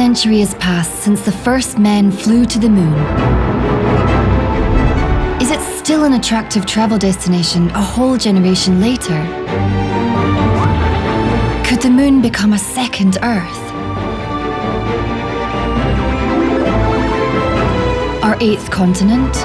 century has passed since the first men flew to the moon. Is it still an attractive travel destination a whole generation later? Could the moon become a second Earth? Our eighth continent?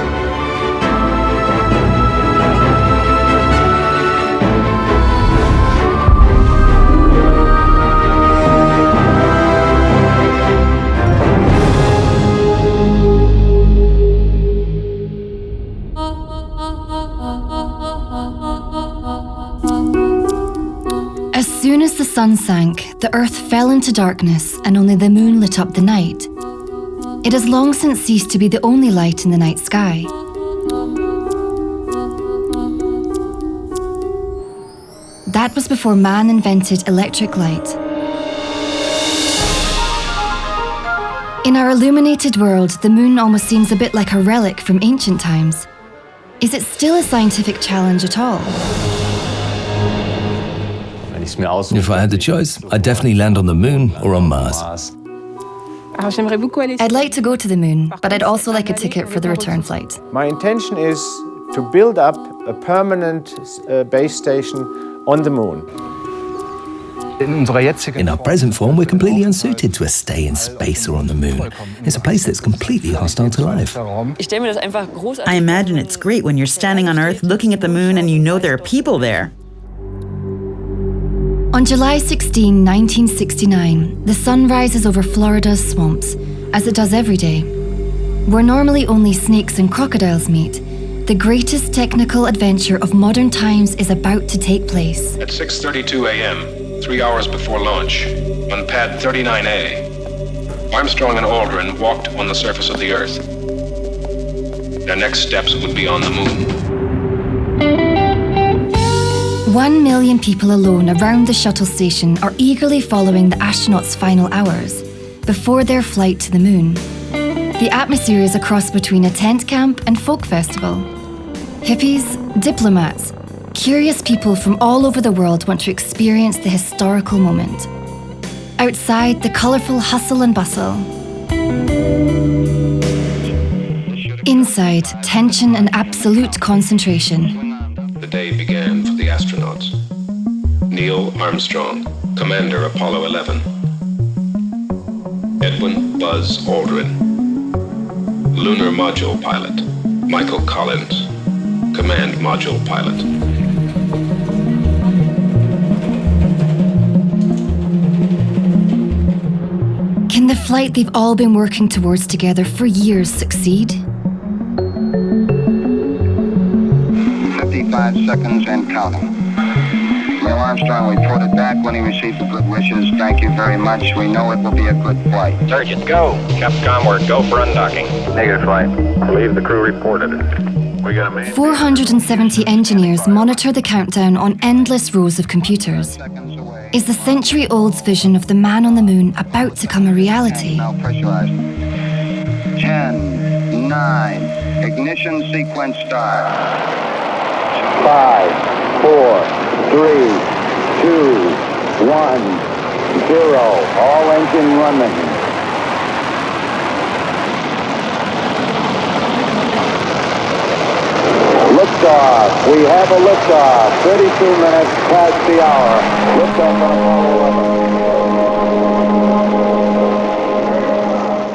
As soon as the sun sank, the Earth fell into darkness and only the moon lit up the night. It has long since ceased to be the only light in the night sky. That was before man invented electric light. In our illuminated world, the moon almost seems a bit like a relic from ancient times. Is it still a scientific challenge at all? If I had the choice, I'd definitely land on the moon or on Mars. I'd like to go to the moon, but I'd also like a ticket for the return flight. My intention is to build up a permanent base station on the moon. In our present form, we're completely unsuited to a stay in space or on the moon. It's a place that's completely hostile to life. I imagine it's great when you're standing on Earth looking at the moon and you know there are people there. On July 16, 1969, the sun rises over Florida's swamps, as it does every day. Where normally only snakes and crocodiles meet, the greatest technical adventure of modern times is about to take place. At 6:32 a.m., 3 hours before launch, on pad 39A, Armstrong and Aldrin walked on the surface of the Earth. Their next steps would be on the moon. 1 million people alone around the shuttle station are eagerly following the astronauts' final hours before their flight to the moon. The atmosphere is a cross between a tent camp and folk festival. Hippies, diplomats, curious people from all over the world want to experience the historical moment. Outside, the colourful hustle and bustle. Inside, tension and absolute concentration. The day began for the astronauts. Neil Armstrong, Commander Apollo 11. Edwin Buzz Aldrin. Lunar Module Pilot, Michael Collins, Command Module Pilot. Can the flight they've all been working towards together for years succeed? 55 seconds and counting. Neil Armstrong reported back when he received the good wishes. Thank you very much. We know it will be a good flight. Sergeant, go. Capcom, word, go for undocking. Negative flight. I believe the crew reported it. We got a man. 470 engineers monitor the countdown on endless rows of computers. Is the century-old vision of the man on the moon about to become a reality? Now pressurized. 10, 9, ignition sequence start. 5, 4, 3, 2, 1, 0. All engine running. Liftoff. We have a liftoff. 32 minutes past the hour. Liftoff on Apollo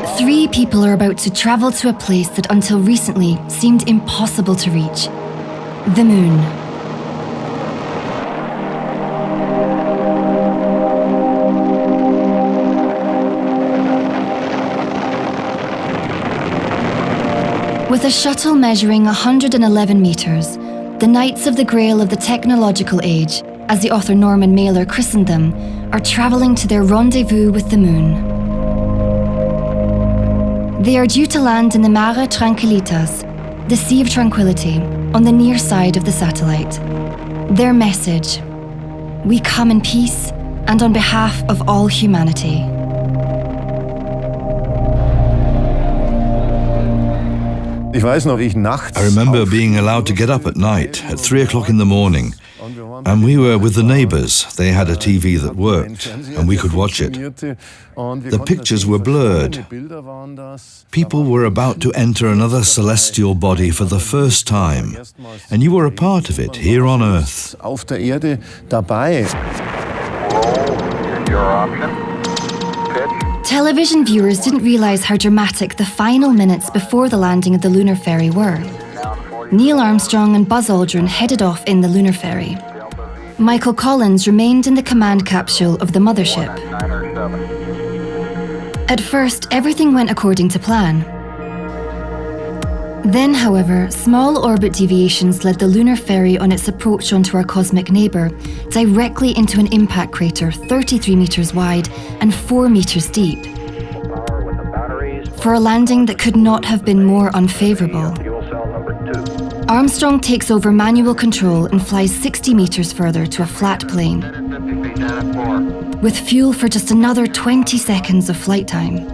11. 3 people are about to travel to a place that until recently seemed impossible to reach. The moon. With a shuttle measuring 111 meters, the Knights of the Grail of the technological age, as the author Norman Mailer christened them, are travelling to their rendezvous with the moon. They are due to land in the Mare Tranquillitas, the Sea of Tranquility, on the near side of the satellite. Their message: we come in peace and on behalf of all humanity. I remember being allowed to get up at night at 3 o'clock in the morning And we were with the neighbors. They had a TV that worked, and we could watch it. The pictures were blurred. People were about to enter another celestial body for the first time, and you were a part of it here on Earth. Television viewers didn't realize how dramatic the final minutes before the landing of the lunar ferry were. Neil Armstrong and Buzz Aldrin headed off in the lunar ferry. Michael Collins remained in the command capsule of the mothership. At first, everything went according to plan. Then, however, small orbit deviations led the lunar ferry on its approach onto our cosmic neighbour directly into an impact crater 33 metres wide and 4 metres deep. For a landing that could not have been more unfavourable. Armstrong takes over manual control and flies 60 metres further to a flat plane, with fuel for just another 20 seconds of flight time.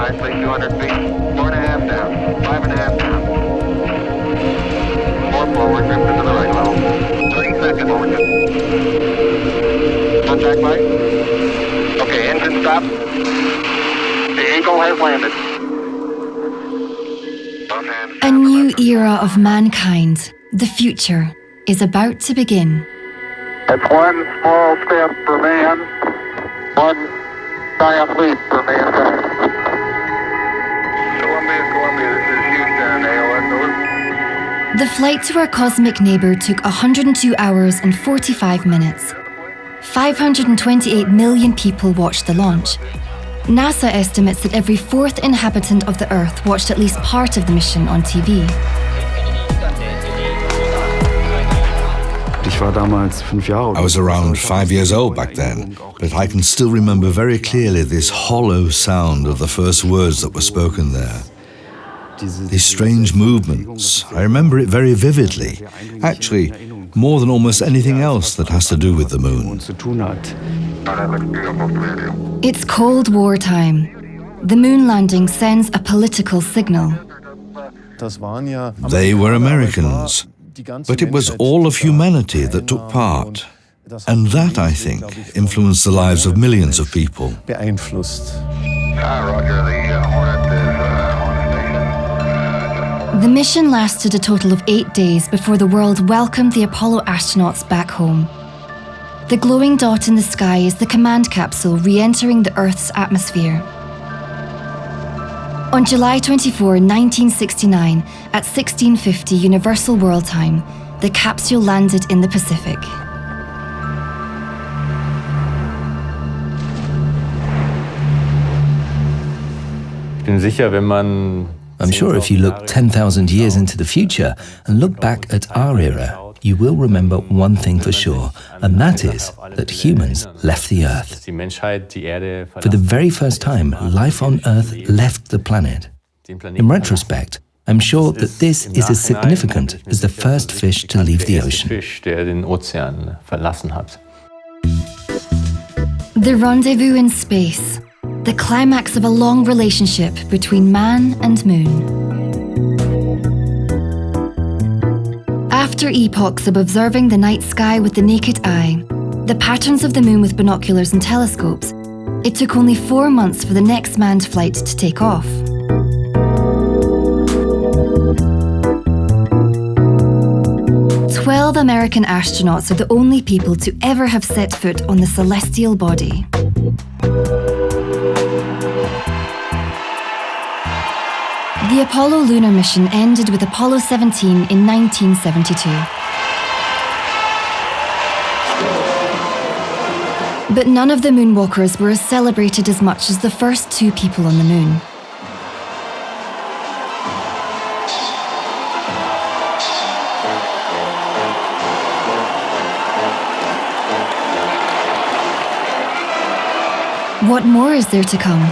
Nicely, 200 feet, 4.5 down, 5.5 down. 4 forward, drift to the right level. 30 seconds forward. Contact light. Okay, engine stop. The Eagle has landed. A new era of mankind, the future, is about to begin. It's one small step for man, one giant leap for mankind. Columbia, this is Houston, AOS, over. The flight to our cosmic neighbour took 102 hours and 45 minutes. 528 million people watched the launch. NASA estimates that every fourth inhabitant of the Earth watched at least part of the mission on TV. I was around 5 years old back then, but I can still remember very clearly this hollow sound of the first words that were spoken there. These strange movements, I remember it very vividly. Actually, more than almost anything else that has to do with the moon. It's Cold War time. The moon landing sends a political signal. They were Americans, but it was all of humanity that took part. And that, I think, influenced the lives of millions of people. Roger, the Hornet is on station. The mission lasted a total of 8 days before the world welcomed the Apollo astronauts back home. The glowing dot in the sky is the command capsule re-entering the Earth's atmosphere. On July 24, 1969, at 1650 Universal World Time, the capsule landed in the Pacific. I'm sure if you look 10,000 years into the future and look back at our era, you will remember one thing for sure, and that is that humans left the Earth. For the very first time, life on Earth left the planet. In retrospect, I'm sure that this is as significant as the first fish to leave the ocean. The rendezvous in space, the climax of a long relationship between man and moon. After epochs of observing the night sky with the naked eye, the patterns of the moon with binoculars and telescopes, it took only 4 months for the next manned flight to take off. Twelve American astronauts are the only people to ever have set foot on the celestial body. The Apollo lunar mission ended with Apollo 17 in 1972. But none of the moonwalkers were as celebrated as much as the first 2 people on the moon. What more is there to come?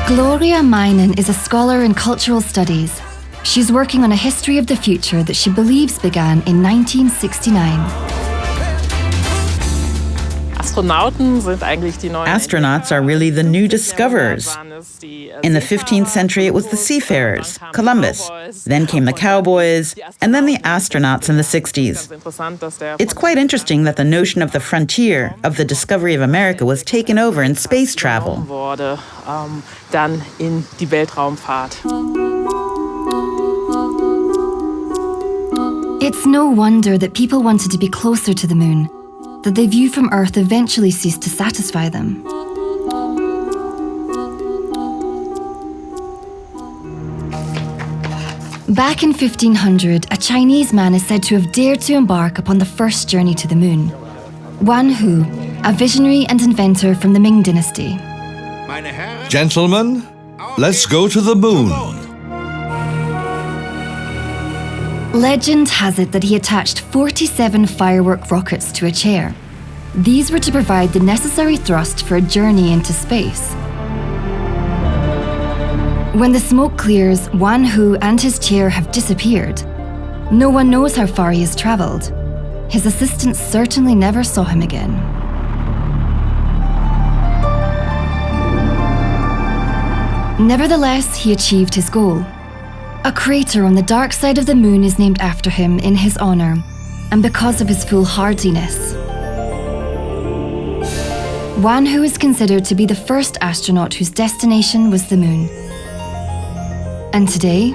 Gloria Meinen is a scholar in cultural studies. She's working on a history of the future that she believes began in 1969. Astronauts are really the new discoverers. In the 15th century, it was the seafarers, Columbus. Then came the cowboys, and then the astronauts in the 60s. It's quite interesting that the notion of the frontier, of the discovery of America, was taken over in space travel. It's no wonder that people wanted to be closer to the moon, that the view from Earth eventually ceased to satisfy them. Back in 1500, a Chinese man is said to have dared to embark upon the first journey to the moon. Wan Hu, a visionary and inventor from the Ming Dynasty. Gentlemen, let's go to the moon. Legend has it that he attached 47 firework rockets to a chair. These were to provide the necessary thrust for a journey into space. When the smoke clears, Wan Hu and his chair have disappeared. No one knows how far he has travelled. His assistants certainly never saw him again. Nevertheless, he achieved his goal. A crater on the dark side of the moon is named after him in his honour, and because of his foolhardiness. Wan Hu is considered to be the first astronaut whose destination was the moon. And today?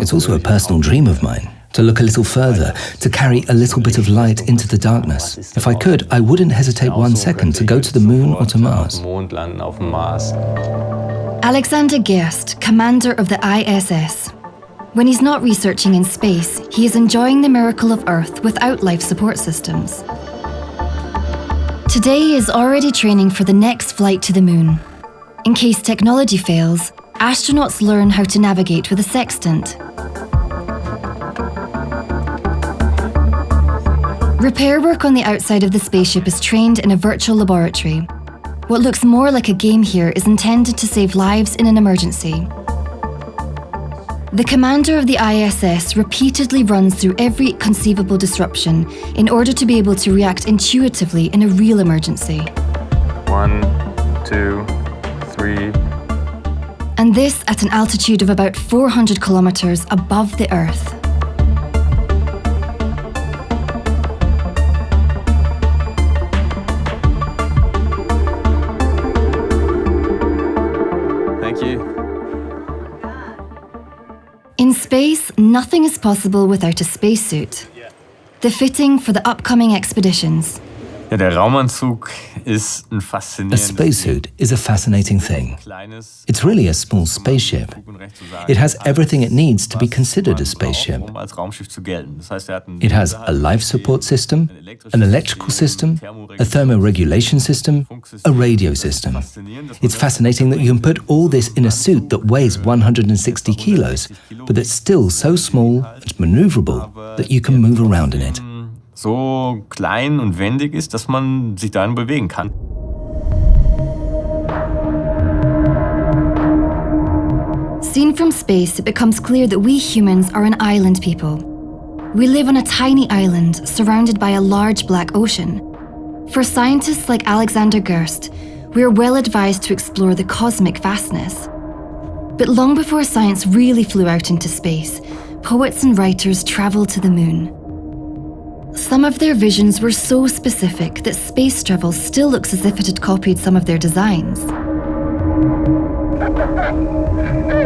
It's also a personal dream of mine, to look a little further, to carry a little bit of light into the darkness. If I could, I wouldn't hesitate 1 second to go to the moon or to Mars. Alexander Gerst, commander of the ISS. When he's not researching in space, he is enjoying the miracle of Earth without life support systems. Today he is already training for the next flight to the moon. In case technology fails, astronauts learn how to navigate with a sextant. Repair work on the outside of the spaceship is trained in a virtual laboratory. What looks more like a game here is intended to save lives in an emergency. The commander of the ISS repeatedly runs through every conceivable disruption in order to be able to react intuitively in a real emergency. 1, 2, 3. And this at an altitude of about 400 kilometers above the Earth. In space, nothing is possible without a spacesuit. The fitting for the upcoming expeditions. A spacesuit is a fascinating thing. It's really a small spaceship. It has everything it needs to be considered a spaceship. It has a life support system, an electrical system, a thermoregulation system, a radio system. It's fascinating that you can put all this in a suit that weighs 160 kilos, but that's still so small and maneuverable that you can move around in it. So klein und wendig ist, dass man sich darin bewegen kann. Seen from space, it becomes clear that we humans are an island people. We live on a tiny island surrounded by a large black ocean. For scientists like Alexander Gerst, we are well advised to explore the cosmic vastness. But long before science really flew out into space, poets and writers traveled to the moon. Some of their visions were so specific that space travel still looks as if it had copied some of their designs. Hey,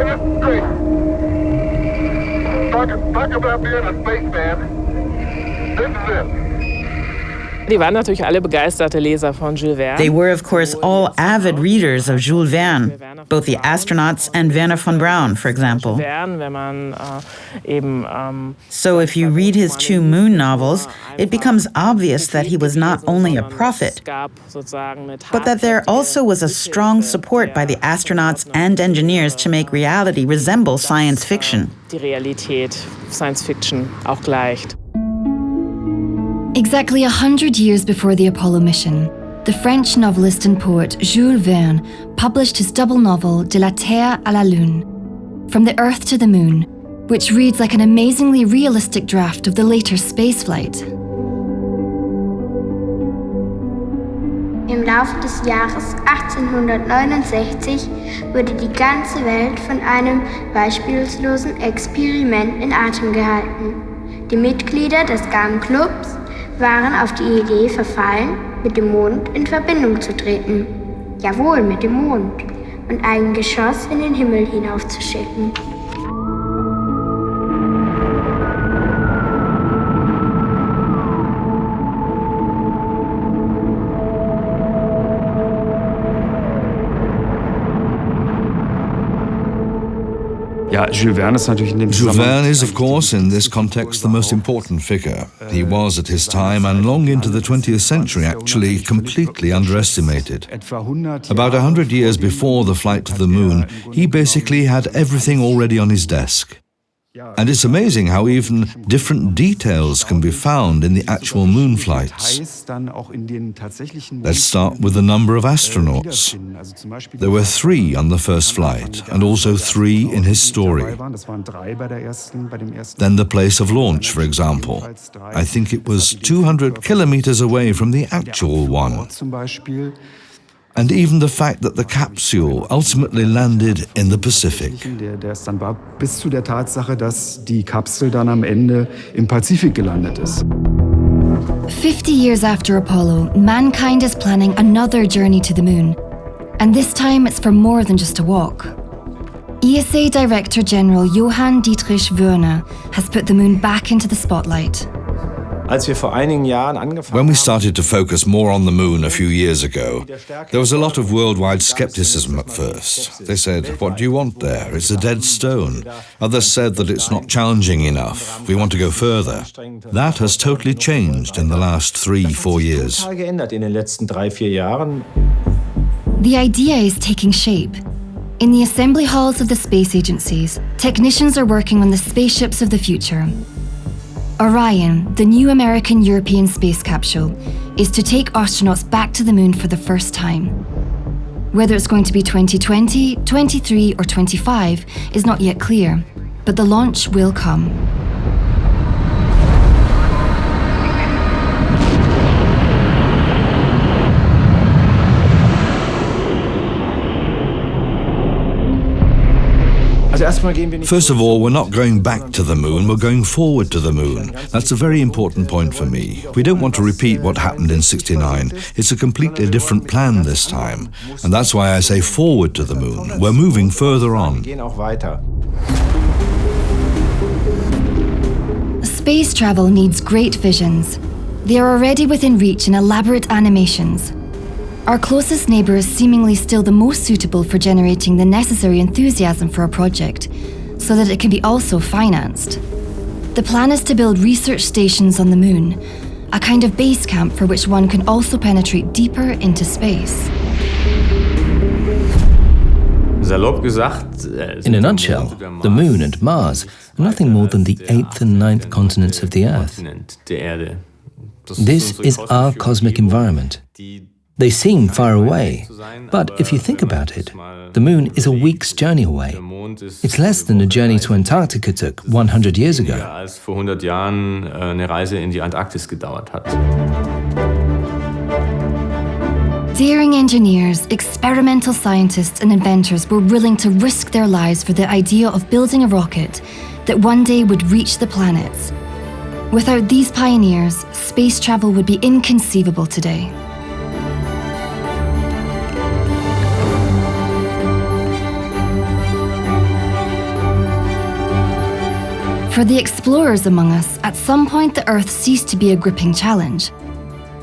this is great. Talk about being a spaceman. This is it. They were, of course, all avid readers of Jules Verne, both the astronauts and Wernher von Braun, for example. So if you read his 2 moon novels, it becomes obvious that he was not only a prophet, but that there also was a strong support by the astronauts and engineers to make reality resemble science fiction. Exactly 100 years before the Apollo mission, the French novelist and poet Jules Verne published his double novel De la Terre à la Lune, From the Earth to the Moon, which reads like an amazingly realistic draft of the later spaceflight. Im Laufe des Jahres 1869 wurde die ganze Welt von einem beispiellosen Experiment in Atem gehalten. Die Mitglieder des GAM-Clubs waren auf die Idee verfallen, mit dem Mond in Verbindung zu treten. Jawohl, mit dem Mond. Und ein Geschoss in den Himmel hinaufzuschicken. Jules Verne is, of course, in this context, the most important figure. He was, at his time and long into the 20th century, actually completely underestimated. About 100 years before the flight to the moon, he basically had everything already on his desk. And it's amazing how even different details can be found in the actual moon flights. Let's start with the number of astronauts. There were 3 on the first flight, and also 3 in his story. Then the place of launch, for example. I think it was 200 kilometers away from the actual one. And even the fact that the capsule ultimately landed in the Pacific. Bis zu der Tatsache, dass die Kapsel dann am Ende im Pazifik gelandet ist. 50 years after Apollo, mankind is planning another journey to the moon. And this time it's for more than just a walk. ESA Director General Johann Dietrich Wörner has put the moon back into the spotlight. When we started to focus more on the moon a few years ago, there was a lot of worldwide skepticism at first. They said, "What do you want there? It's a dead stone." Others said that it's not challenging enough. We want to go further. That has totally changed in the last 3-4 years. The idea is taking shape. In the assembly halls of the space agencies, technicians are working on the spaceships of the future. Orion, the new American-European space capsule, is to take astronauts back to the moon for the first time. Whether it's going to be 2020, 23 or 25 is not yet clear, but the launch will come. First of all, we're not going back to the moon, we're going forward to the moon. That's a very important point for me. We don't want to repeat what happened in '69. It's a completely different plan this time. And that's why I say forward to the moon. We're moving further on. Space travel needs great visions. They are already within reach in elaborate animations. Our closest neighbour is seemingly still the most suitable for generating the necessary enthusiasm for a project, so that it can be also financed. The plan is to build research stations on the moon, a kind of base camp for which one can also penetrate deeper into space. In a nutshell, the moon and Mars are nothing more than the 8th and 9th continents of the Earth. This is our cosmic environment. They seem far away, but if you think about it, the moon is a week's journey away. It's less than a journey to Antarctica took 100 years ago. Daring engineers, experimental scientists and inventors were willing to risk their lives for the idea of building a rocket that one day would reach the planets. Without these pioneers, space travel would be inconceivable today. For the explorers among us, at some point the Earth ceased to be a gripping challenge.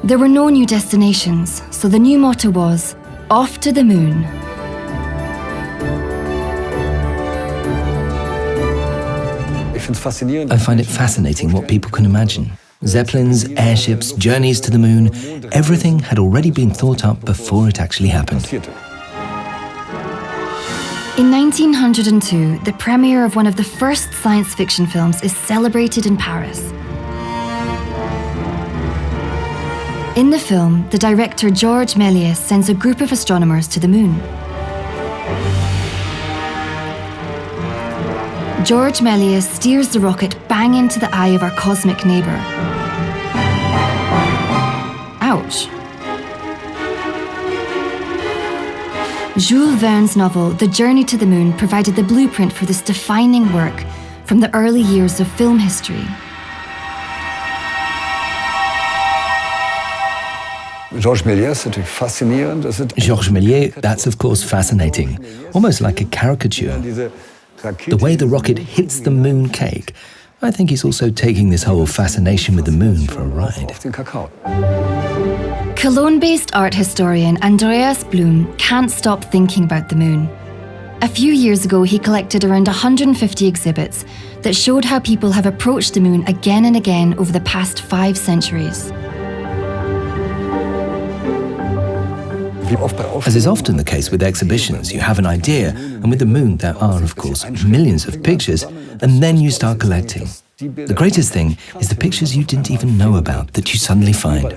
There were no new destinations, so the new motto was, "Off to the moon." I find it fascinating what people can imagine. Zeppelins, airships, journeys to the moon, everything had already been thought up before it actually happened. In 1902, the premiere of one of the first science fiction films is celebrated in Paris. In the film, the director Georges Méliès sends a group of astronomers to the moon. Georges Méliès steers the rocket bang into the eye of our cosmic neighbour. Ouch. Jules Verne's novel The Journey to the Moon provided the blueprint for this defining work from the early years of film history. Georges Méliès, that's of course fascinating, almost like a caricature. The way the rocket hits the moon cake, I think he's also taking this whole fascination with the moon for a ride. Cologne-based art historian Andreas Blum can't stop thinking about the moon. A few years ago, he collected around 150 exhibits that showed how people have approached the moon again and again over the past 5 centuries. As is often the case with exhibitions, you have an idea, and with the moon there are, of course, millions of pictures, and then you start collecting. The greatest thing is the pictures you didn't even know about that you suddenly find.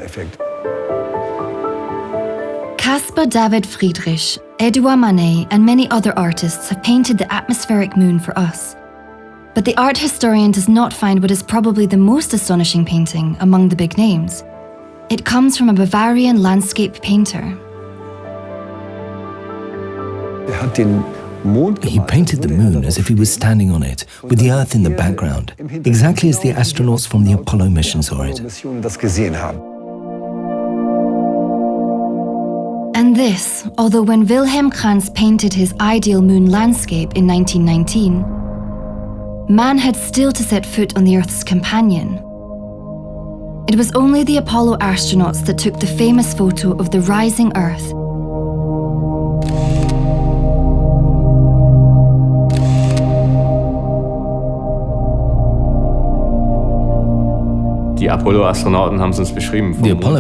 Caspar David Friedrich, Edouard Manet, and many other artists have painted the atmospheric moon for us. But the art historian does not find what is probably the most astonishing painting among the big names. It comes from a Bavarian landscape painter. He painted the moon as if he was standing on it, with the Earth in the background, exactly as the astronauts from the Apollo mission saw it. And this, although when Wilhelm Krantz painted his ideal moon landscape in 1919, man had still to set foot on the Earth's companion. It was only the Apollo astronauts that took the famous photo of the rising Earth. The Apollo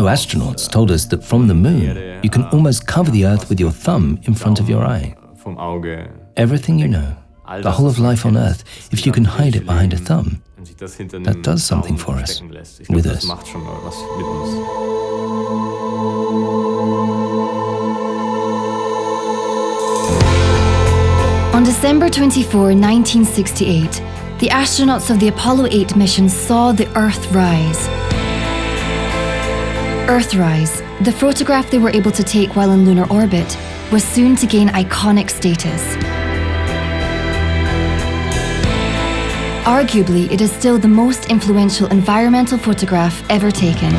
astronauts told us that from the moon, you can almost cover the Earth with your thumb in front of your eye. Everything you know, the whole of life on Earth, if you can hide it behind a thumb, that does something for us, with us. On December 24, 1968, the astronauts of the Apollo 8 mission saw the Earth rise. Earthrise, the photograph they were able to take while in lunar orbit, was soon to gain iconic status. Arguably, it is still the most influential environmental photograph ever taken.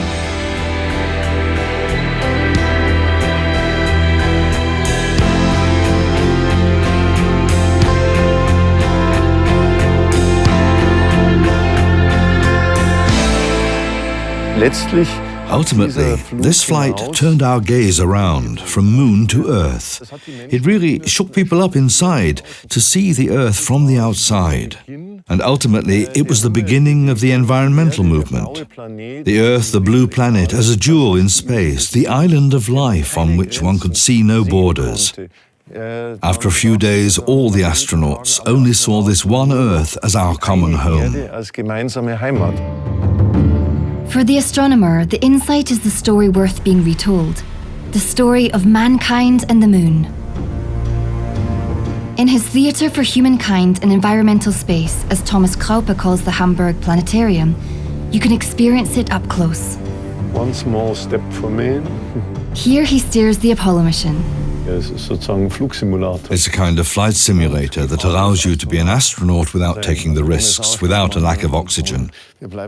Ultimately, this flight turned our gaze around from moon to Earth. It really shook people up inside to see the Earth from the outside. And ultimately, it was the beginning of the environmental movement. The Earth, the blue planet, as a jewel in space, the island of life on which one could see no borders. After a few days, all the astronauts only saw this one Earth as our common home. For the astronomer, the insight is the story worth being retold, the story of mankind and the moon. In his Theatre for Humankind and Environmental Space, as Thomas Kraupe calls the Hamburg Planetarium, you can experience it up close. One small step for man. Here he steers the Apollo mission. It's a kind of flight simulator that allows you to be an astronaut without taking the risks, without a lack of oxygen.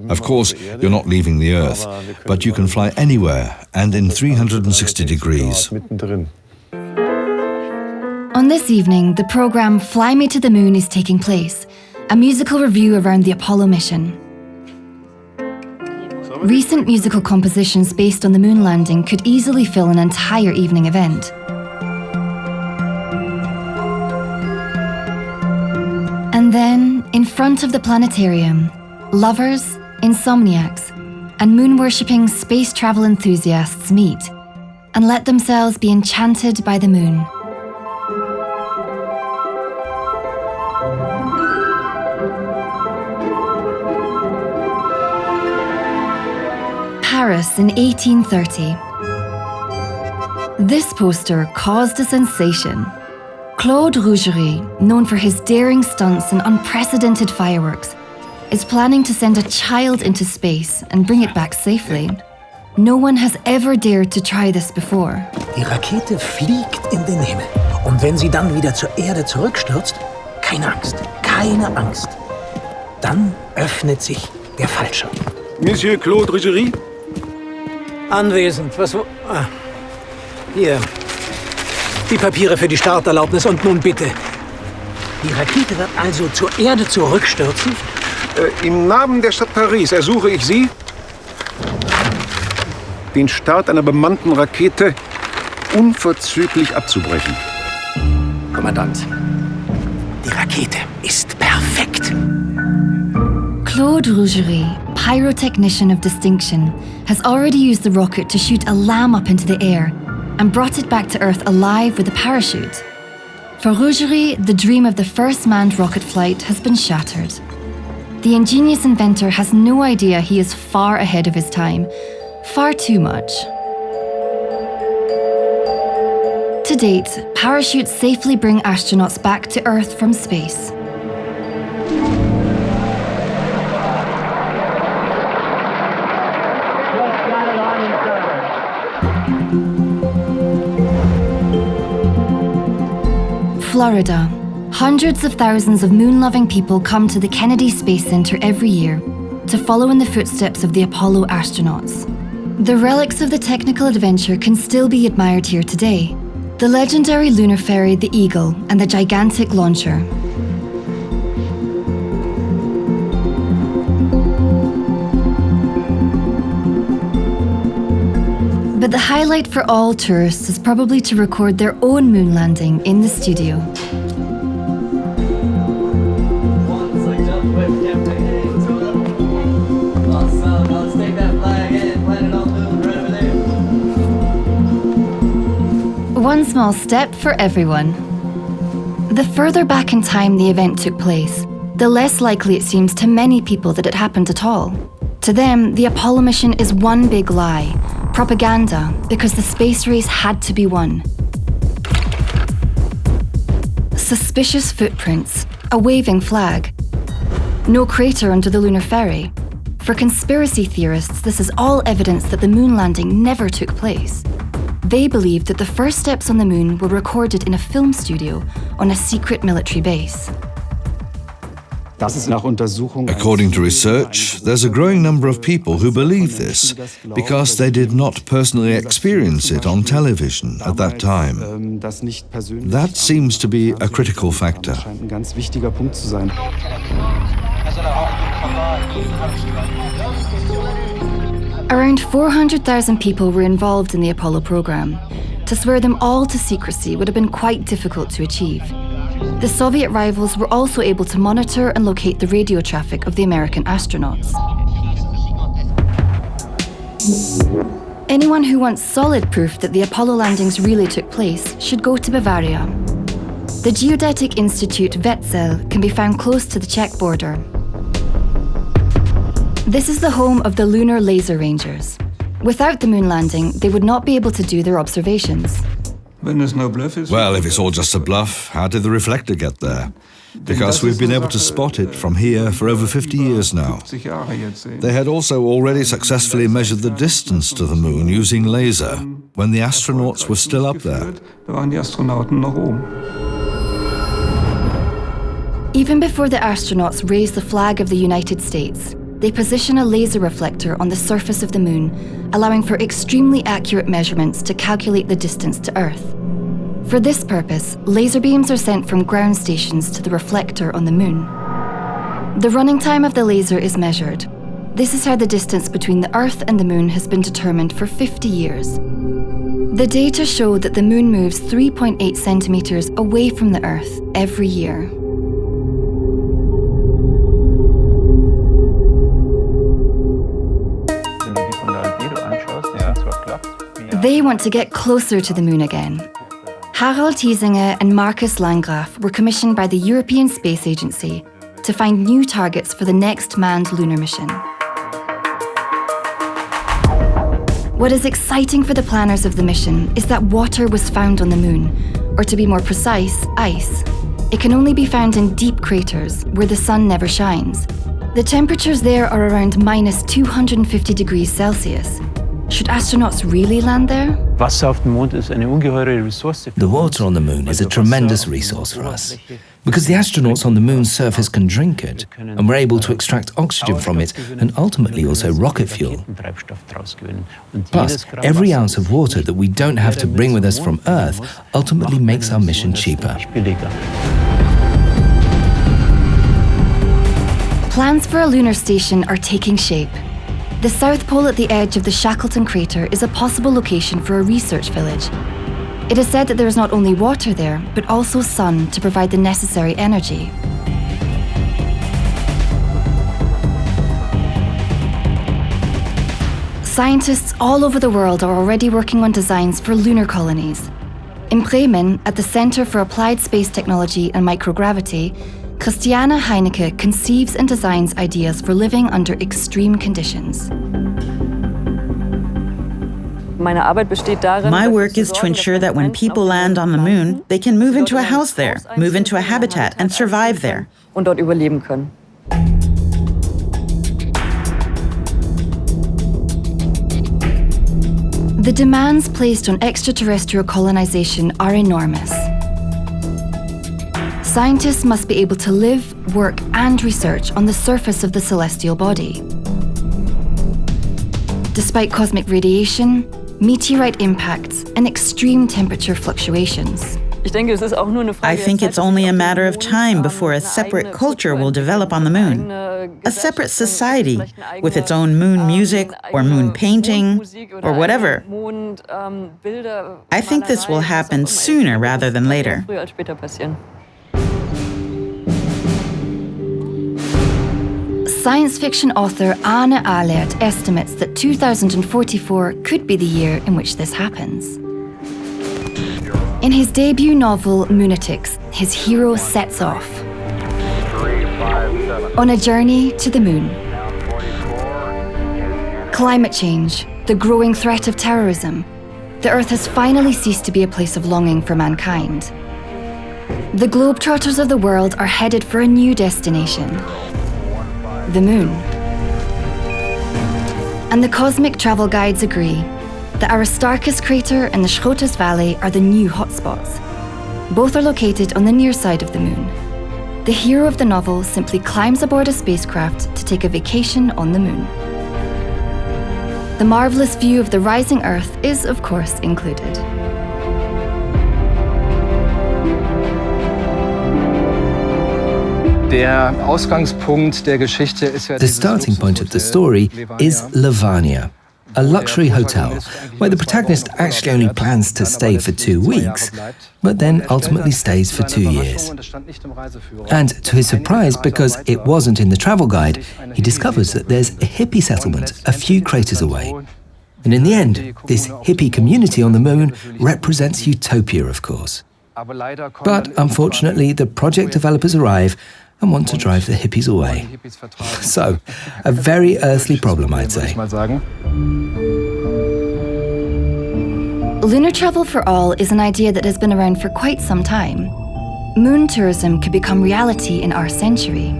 Of course, you're not leaving the Earth, but you can fly anywhere and in 360 degrees. On this evening, the program Fly Me to the Moon is taking place, a musical review around the Apollo mission. Recent musical compositions based on the moon landing could easily fill an entire evening event. And then, in front of the planetarium, lovers, insomniacs, and moon-worshipping space travel enthusiasts meet and let themselves be enchanted by the moon. Paris in 1830. This poster caused a sensation. Claude Rougerie, known for his daring stunts and unprecedented fireworks, is planning to send a child into space and bring it back safely. No one has ever dared to try this before. Die Rakete fliegt in den Himmel Und wenn sie dann wieder zur Erde zurückstürzt, keine Angst, keine Angst. Dann öffnet sich der Fallschirm. Monsieur Claude Rigerie? Anwesend. Hier. Die Papiere für die Starterlaubnis und nun bitte. Die Rakete wird also zur Erde zurückstürzen? Im Namen der Stadt Paris ersuche ich Sie, den Start einer bemannten Rakete unverzüglich abzubrechen. Kommandant, die Rakete ist perfekt. Claude Rougerie, pyrotechnician of distinction, has already used the rocket to shoot a lamb up into the air and brought it back to Earth alive with a parachute. For Rougerie, the dream of the first manned rocket flight has been shattered. The ingenious inventor has no idea he is far ahead of his time, far too much. To date, parachutes safely bring astronauts back to Earth from space. Florida. Hundreds of thousands of moon-loving people come to the Kennedy Space Center every year to follow in the footsteps of the Apollo astronauts. The relics of the technical adventure can still be admired here today. The legendary lunar ferry, the Eagle, and the gigantic launcher. But the highlight for all tourists is probably to record their own moon landing in the studio. One small step for everyone. The further back in time the event took place, the less likely it seems to many people that it happened at all. To them, the Apollo mission is one big lie, propaganda, because the space race had to be won. Suspicious footprints, a waving flag, no crater under the lunar ferry. For conspiracy theorists, this is all evidence that the moon landing never took place. They believed that the first steps on the moon were recorded in a film studio on a secret military base. According to research, there's a growing number of people who believe this because they did not personally experience it on television at that time. That seems to be a critical factor. Around 400,000 people were involved in the Apollo program. To swear them all to secrecy would have been quite difficult to achieve. The Soviet rivals were also able to monitor and locate the radio traffic of the American astronauts. Anyone who wants solid proof that the Apollo landings really took place should go to Bavaria. The Geodetic Institute Wetzel can be found close to the Czech border. This is the home of the Lunar Laser Rangers. Without the moon landing, they would not be able to do their observations. Well, if it's all just a bluff, how did the reflector get there? Because we've been able to spot it from here for over 50 years now. They had also already successfully measured the distance to the moon using laser, when the astronauts were still up there. Even before the astronauts raise the flag of the United States, they position a laser reflector on the surface of the moon, allowing for extremely accurate measurements to calculate the distance to Earth. For this purpose, laser beams are sent from ground stations to the reflector on the moon. The running time of the laser is measured. This is how the distance between the Earth and the moon has been determined for 50 years. The data show that the moon moves 3.8 centimeters away from the Earth every year. They want to get closer to the moon again. Harald Hiesinger and Markus Landgraf were commissioned by the European Space Agency to find new targets for the next manned lunar mission. What is exciting for the planners of the mission is that water was found on the moon, or to be more precise, ice. It can only be found in deep craters where the sun never shines. The temperatures there are around minus 250 degrees Celsius. Should astronauts really land there? The water on the moon is a tremendous resource for us, because the astronauts on the moon's surface can drink it, and we're able to extract oxygen from it and ultimately also rocket fuel. Plus, every ounce of water that we don't have to bring with us from Earth ultimately makes our mission cheaper. Plans for a lunar station are taking shape. The South Pole at the edge of the Shackleton crater is a possible location for a research village. It is said that there is not only water there, but also sun to provide the necessary energy. Scientists all over the world are already working on designs for lunar colonies. In Bremen, at the Center for Applied Space Technology and Microgravity, Christiane Heinecke conceives and designs ideas for living under extreme conditions. My work is to ensure that when people land on the moon, they can move into a house there, move into a habitat, and survive there. The demands placed on extraterrestrial colonization are enormous. Scientists must be able to live, work, and research on the surface of the celestial body. Despite cosmic radiation, meteorite impacts, and extreme temperature fluctuations. I think it's only a matter of time before a separate culture will develop on the moon. A separate society with its own moon music or moon painting or whatever. I think this will happen sooner rather than later. Science fiction author Arne Ahlert estimates that 2044 could be the year in which this happens. In his debut novel, Moonatics, his hero sets off on a journey to the moon. Climate change, the growing threat of terrorism. The Earth has finally ceased to be a place of longing for mankind. The globetrotters of the world are headed for a new destination. The moon. And the cosmic travel guides agree. The Aristarchus crater and the Schrotus Valley are the new hotspots. Both are located on the near side of the moon. The hero of the novel simply climbs aboard a spacecraft to take a vacation on the moon. The marvelous view of the rising Earth is, of course, included. The starting point of the story is Lavania, a luxury hotel where the protagonist actually only plans to stay for 2 weeks, but then ultimately stays for 2 years. And to his surprise, because it wasn't in the travel guide, he discovers that there's a hippie settlement a few craters away. And in the end, this hippie community on the moon represents utopia, of course. But unfortunately, the project developers arrive and want to drive the hippies away. So, a very earthly problem, I'd say. Lunar travel for all is an idea that has been around for quite some time. Moon tourism could become reality in our century.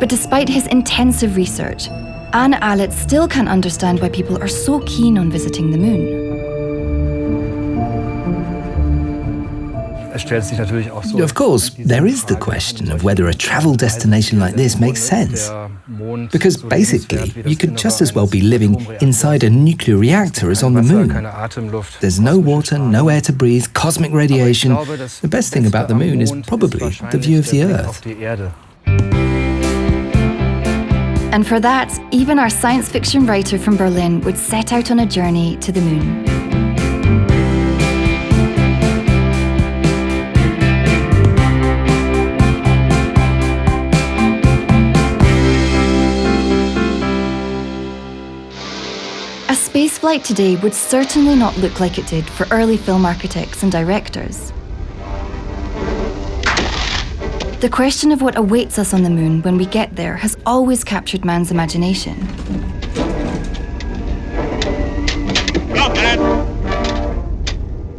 But despite his intensive research, Arne Ahlert still can't understand why people are so keen on visiting the moon. Of course, there is the question of whether a travel destination like this makes sense. Because basically, you could just as well be living inside a nuclear reactor as on the moon. There's no water, no air to breathe, cosmic radiation. The best thing about the moon is probably the view of the Earth. And for that, even our science fiction writer from Berlin would set out on a journey to the moon. A spaceflight today would certainly not look like it did for early film architects and directors. The question of what awaits us on the moon when we get there has always captured man's imagination.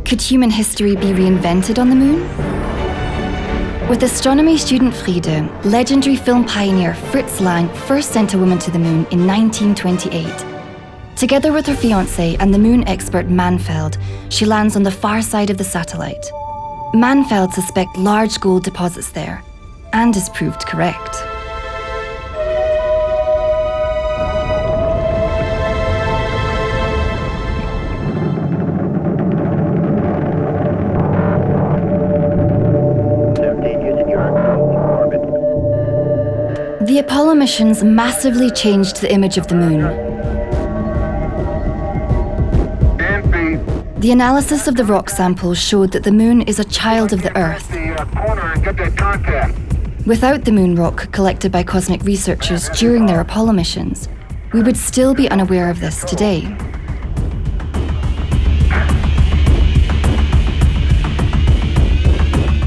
Could human history be reinvented on the moon? With astronomy student Friede, legendary film pioneer Fritz Lang first sent a woman to the moon in 1928. Together with her fiancé and the moon expert Manfeld, she lands on the far side of the satellite. Manfeld suspects large gold deposits there, and is proved correct. The Apollo missions massively changed the image of the moon. The analysis of the rock samples showed that the moon is a child of the Earth. Without the moon rock collected by cosmic researchers during their Apollo missions, we would still be unaware of this today.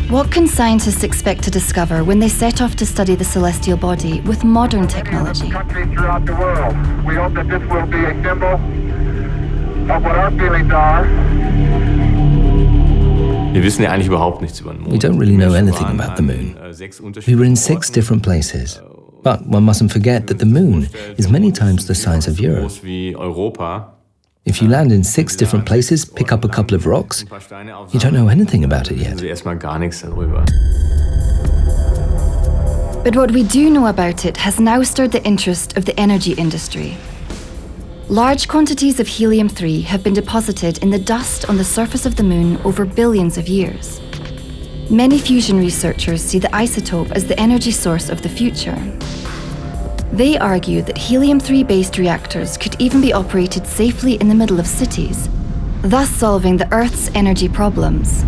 What can scientists expect to discover when they set off to study the celestial body with modern technology? Throughout the world. We hope that this will be a symbol of what our feelings are. We don't really know anything about the moon. We were in 6 different places. But one mustn't forget that the moon is many times the size of Europe. If you land in 6 different places, pick up a couple of rocks, you don't know anything about it yet. But what we do know about it has now stirred the interest of the energy industry. Large quantities of helium-3 have been deposited in the dust on the surface of the moon over billions of years. Many fusion researchers see the isotope as the energy source of the future. They argue that helium-3-based reactors could even be operated safely in the middle of cities, thus solving the Earth's energy problems.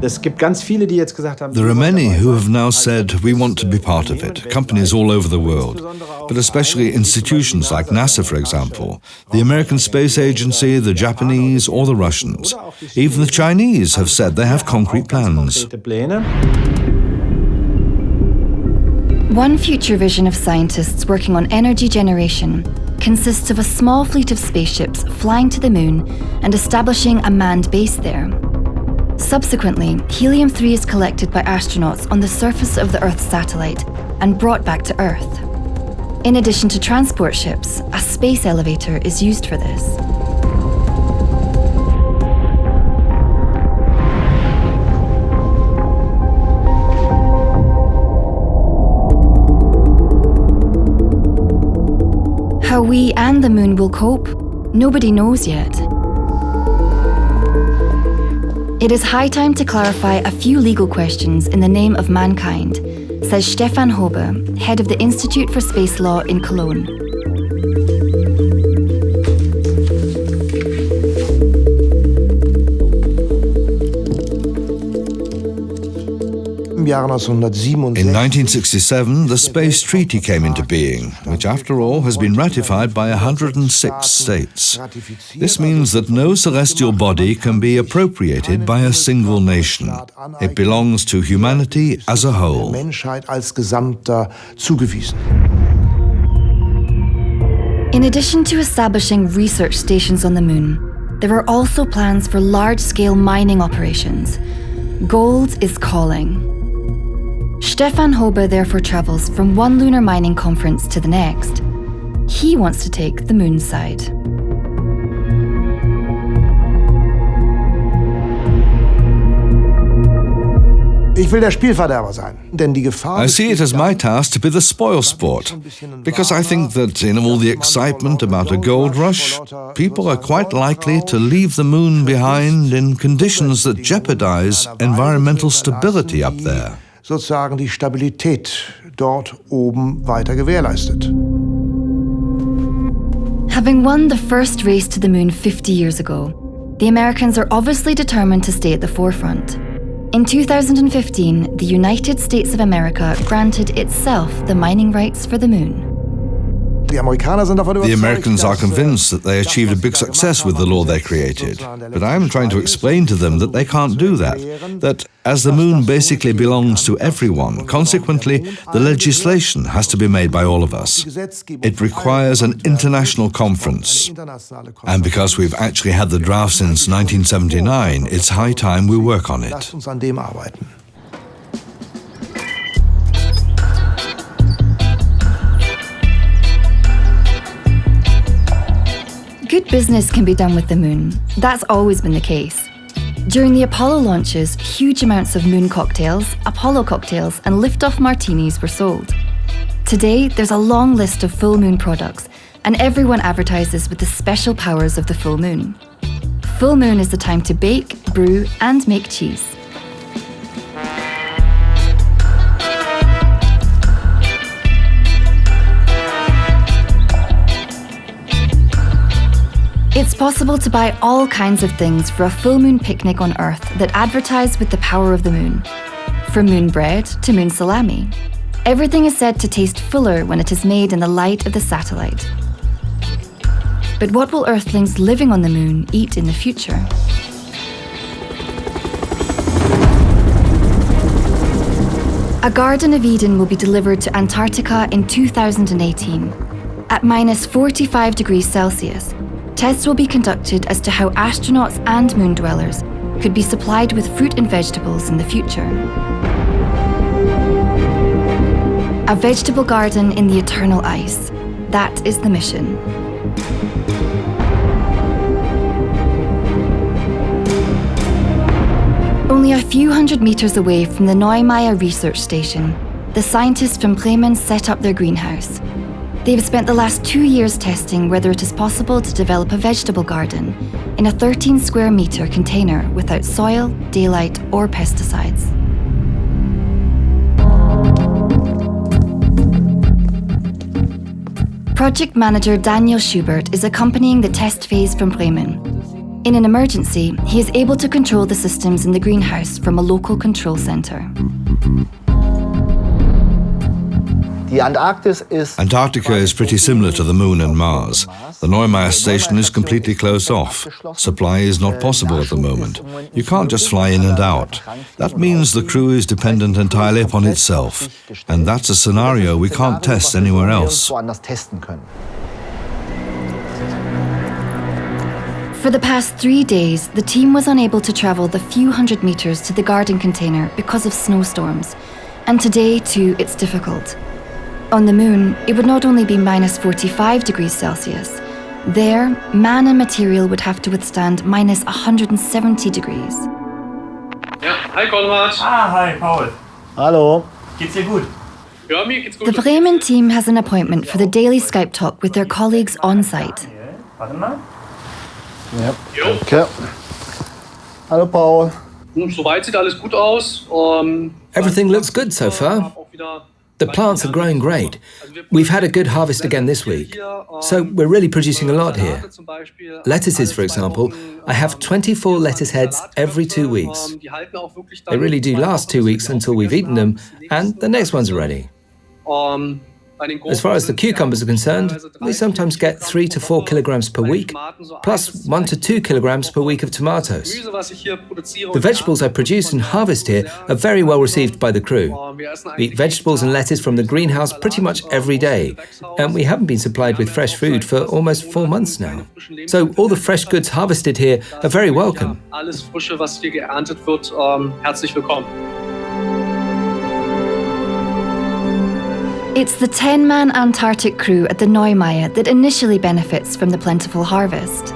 There are many who have now said we want to be part of it, companies all over the world, but especially institutions like NASA, for example, the American Space Agency, the Japanese or the Russians. Even the Chinese have said they have concrete plans. One future vision of scientists working on energy generation consists of a small fleet of spaceships flying to the moon and establishing a manned base there. Subsequently, helium-3 is collected by astronauts on the surface of the Earth's satellite and brought back to Earth. In addition to transport ships, a space elevator is used for this. How we and the moon will cope, nobody knows yet. It is high time to clarify a few legal questions in the name of mankind, says Stefan Hobe, head of the Institute for Space Law in Cologne. In 1967, the Space Treaty came into being, which after all has been ratified by 106 states. This means that no celestial body can be appropriated by a single nation. It belongs to humanity as a whole. In addition to establishing research stations on the moon, there are also plans for large-scale mining operations. Gold is calling. Stefan Hobe therefore travels from one lunar mining conference to the next. He wants to take the moon side. I see it as my task to be the spoilsport, because I think that in all the excitement about a gold rush, people are quite likely to leave the moon behind in conditions that jeopardize environmental stability up there. Sozusagen die Stabilität dort oben weiter gewährleistet. Having won the first race to the moon 50 years ago, the Americans are obviously determined to stay at the forefront. In 2015, the United States of America granted itself the mining rights for the moon. The Americans are convinced that they achieved a big success with the law they created. But I'm trying to explain to them that they can't do that. That as the moon basically belongs to everyone, consequently, the legislation has to be made by all of us. It requires an international conference. And because we've actually had the draft since 1979, it's high time we work on it. Good business can be done with the moon. That's always been the case. During the Apollo launches, huge amounts of moon cocktails, Apollo cocktails, and liftoff martinis were sold. Today, there's a long list of full moon products, and everyone advertises with the special powers of the full moon. Full moon is the time to bake, brew, and make cheese. It's possible to buy all kinds of things for a full moon picnic on Earth that advertise with the power of the moon. From moon bread to moon salami. Everything is said to taste fuller when it is made in the light of the satellite. But what will Earthlings living on the moon eat in the future? A Garden of Eden will be delivered to Antarctica in 2018. At minus 45 degrees Celsius, tests will be conducted as to how astronauts and moon dwellers could be supplied with fruit and vegetables in the future. A vegetable garden in the eternal ice. That is the mission. Only a few hundred meters away from the Neumeier research station, the scientists from Bremen set up their greenhouse. They've spent the last 2 years testing whether it is possible to develop a vegetable garden in a 13 square meter container without soil, daylight, or pesticides. Project manager Daniel Schubert is accompanying the test phase from Bremen. In an emergency, he is able to control the systems in the greenhouse from a local control center. Antarctica is pretty similar to the Moon and Mars. The Neumeier station is completely closed off. Supply is not possible at the moment. You can't just fly in and out. That means the crew is dependent entirely upon itself. And that's a scenario we can't test anywhere else. For the past 3 days, the team was unable to travel the few hundred meters to the garden container because of snowstorms. And today, too, it's difficult. On the moon, it would not only be minus 45 degrees Celsius. There, man and material would have to withstand minus 170 degrees. Ja, hi Konrad. Hi Paul. Hallo. Geht's dir gut? Ja, mir geht's gut. The Bremen team has an appointment for the daily Skype talk with their colleagues on site. Warte mal. Ja, danke. Hallo Paul. Soweit sieht alles gut aus. Everything looks good so far. The plants are growing great. We've had a good harvest again this week, so we're really producing a lot here. Lettuces, for example, I have 24 lettuce heads every 2 weeks. They really do last 2 weeks until we've eaten them, and the next ones are ready. As far as the cucumbers are concerned, we sometimes get 3 to 4 kilograms per week, plus 1 to 2 kilograms per week of tomatoes. The vegetables I produce and harvest here are very well received by the crew. We eat vegetables and lettuce from the greenhouse pretty much every day, and we haven't been supplied with fresh food for almost 4 months now. So all the fresh goods harvested here are very welcome. Alles Frische, was hier geerntet wird, herzlich willkommen. It's the 10-man Antarctic crew at the Neumeier that initially benefits from the plentiful harvest.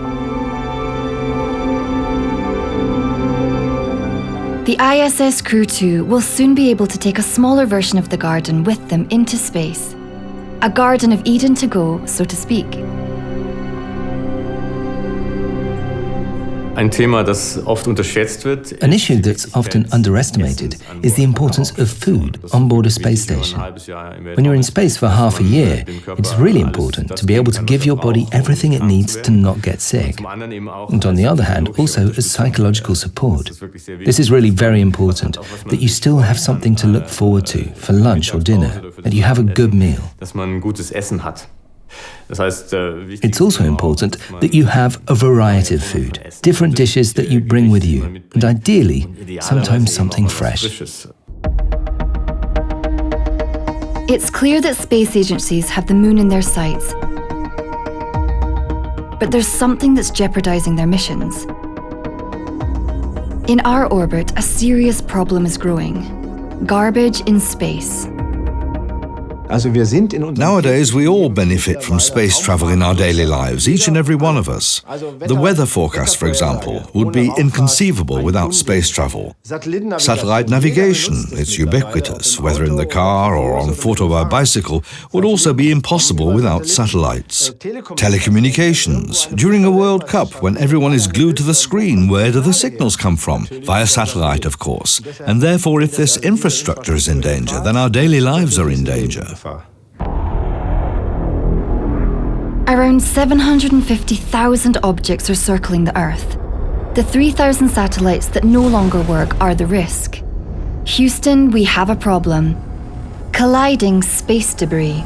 The ISS Crew 2 will soon be able to take a smaller version of the garden with them into space. A Garden of Eden to go, so to speak. Ein Thema, das oft unterschätzt wird. An issue that's often underestimated is the importance of food on board a space station. When you're in space for half a year, it's really important to be able to give your body everything it needs to not get sick. And on the other hand, also as psychological support. This is really very important, that you still have something to look forward to for lunch or dinner, that you have a good meal. Dass man gutes Essen hat. It's also important that you have a variety of food, different dishes that you bring with you, and ideally, sometimes something fresh. It's clear that space agencies have the moon in their sights, but there's something that's jeopardizing their missions. In our orbit, a serious problem is growing: garbage in space. Nowadays, we all benefit from space travel in our daily lives, each and every one of us. The weather forecast, for example, would be inconceivable without space travel. Satellite navigation, it's ubiquitous, whether in the car or on foot or by bicycle, would also be impossible without satellites. Telecommunications. During a World Cup, when everyone is glued to the screen, where do the signals come from? Via satellite, of course. And therefore, if this infrastructure is in danger, then our daily lives are in danger. Around 750,000 objects are circling the Earth. The 3,000 satellites that no longer work are the risk. Houston, we have a problem. Colliding space debris.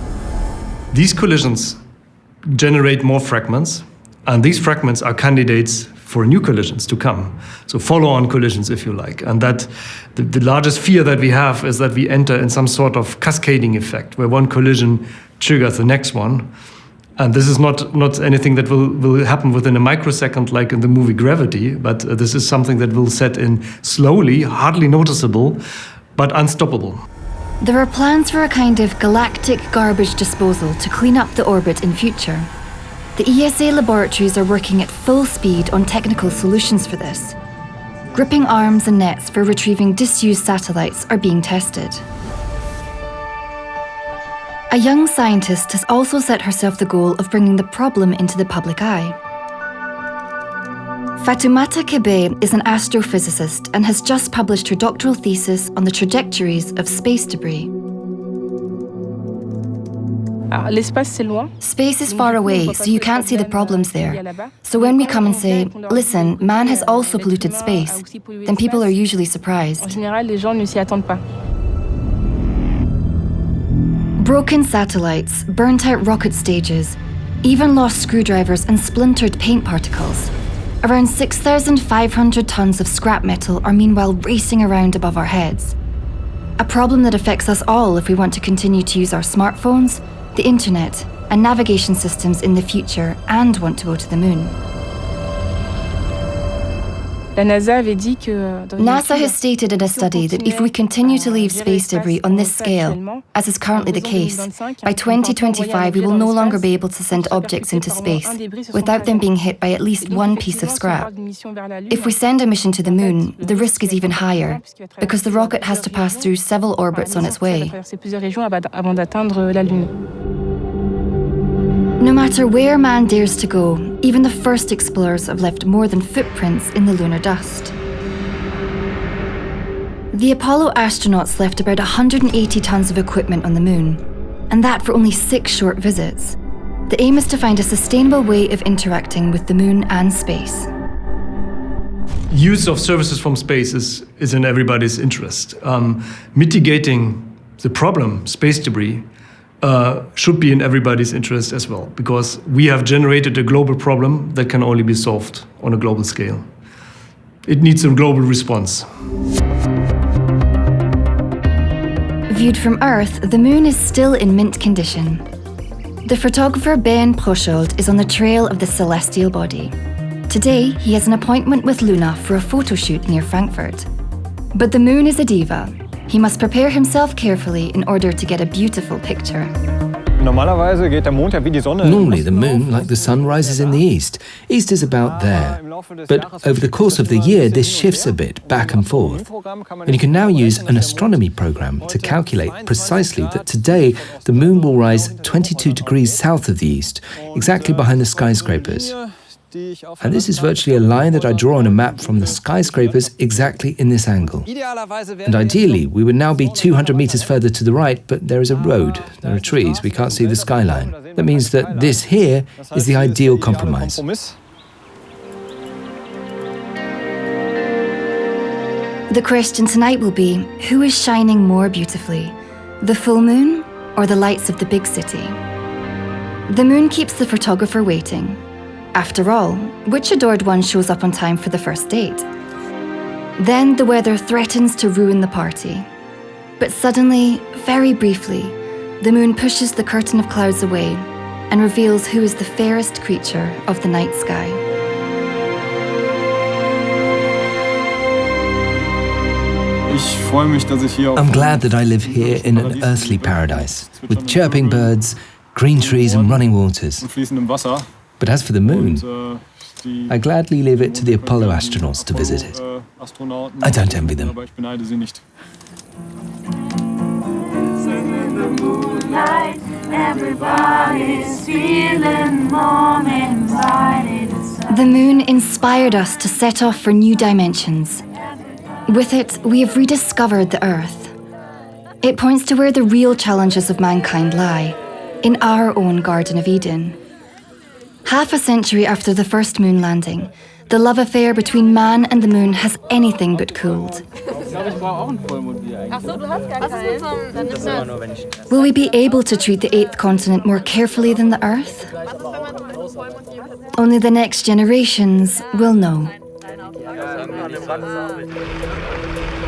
These collisions generate more fragments, and these fragments are candidates for new collisions to come. So follow-on collisions, if you like. And that the largest fear that we have is that we enter in some sort of cascading effect, where one collision triggers the next one. And this is not anything that will happen within a microsecond like in the movie Gravity, but this is something that will set in slowly, hardly noticeable, but unstoppable. There are plans for a kind of galactic garbage disposal to clean up the orbit in future. The ESA laboratories are working at full speed on technical solutions for this. Gripping arms and nets for retrieving disused satellites are being tested. A young scientist has also set herself the goal of bringing the problem into the public eye. Fatoumata Kebe is an astrophysicist and has just published her doctoral thesis on the trajectories of space debris. Space is far away, so you can't see the problems there. So when we come and say, listen, man has also polluted space, then people are usually surprised. Broken satellites, burnt-out rocket stages, even lost screwdrivers and splintered paint particles. Around 6,500 tons of scrap metal are meanwhile racing around above our heads. A problem that affects us all if we want to continue to use our smartphones, the internet, and navigation systems in the future and want to go to the moon. NASA has stated in a study that if we continue to leave space debris on this scale, as is currently the case, by 2025 we will no longer be able to send objects into space without them being hit by at least one piece of scrap. If we send a mission to the moon, the risk is even higher, because the rocket has to pass through several orbits on its way. No matter where man dares to go, even the first explorers have left more than footprints in the lunar dust. The Apollo astronauts left about 180 tons of equipment on the moon, and that for only 6 short visits. The aim is to find a sustainable way of interacting with the moon and space. Use of services from space is in everybody's interest. Mitigating the problem, space debris, should be in everybody's interest as well, because we have generated a global problem that can only be solved on a global scale. It needs a global response. Viewed from Earth, the moon is still in mint condition. The photographer Ben Proschold is on the trail of the celestial body. Today, he has an appointment with Luna for a photo shoot near Frankfurt. But the moon is a diva. He must prepare himself carefully in order to get a beautiful picture. Normally the moon, like the sun, rises in the east. East is about there. But over the course of the year, this shifts a bit back and forth. And you can now use an astronomy program to calculate precisely that today the moon will rise 22 degrees south of the east, exactly behind the skyscrapers. And this is virtually a line that I draw on a map from the skyscrapers exactly in this angle. And ideally, we would now be 200 meters further to the right, but there is a road, there are trees, we can't see the skyline. That means that this here is the ideal compromise. The question tonight will be, who is shining more beautifully? The full moon or the lights of the big city? The moon keeps the photographer waiting. After all, which adored one shows up on time for the first date? Then the weather threatens to ruin the party. But suddenly, very briefly, the moon pushes the curtain of clouds away and reveals who is the fairest creature of the night sky. I'm glad that I live here in an earthly paradise, with chirping birds, green trees and running waters. But as for the moon, I gladly leave it to the Apollo astronauts to visit it. I don't envy them. The moon inspired us to set off for new dimensions. With it, we have rediscovered the Earth. It points to where the real challenges of mankind lie, in our own Garden of Eden. Half a century after the first moon landing, the love affair between man and the moon has anything but cooled. Will we be able to treat the 8th continent more carefully than the Earth? Only the next generations will know.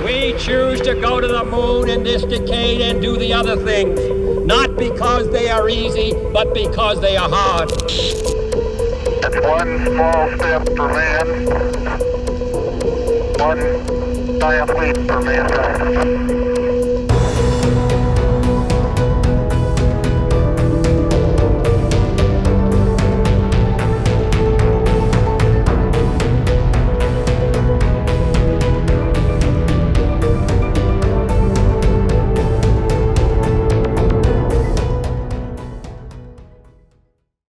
We choose to go to the moon in this decade and do the other things, not because they are easy, but because they are hard. It's one small step for man, one giant leap for mankind.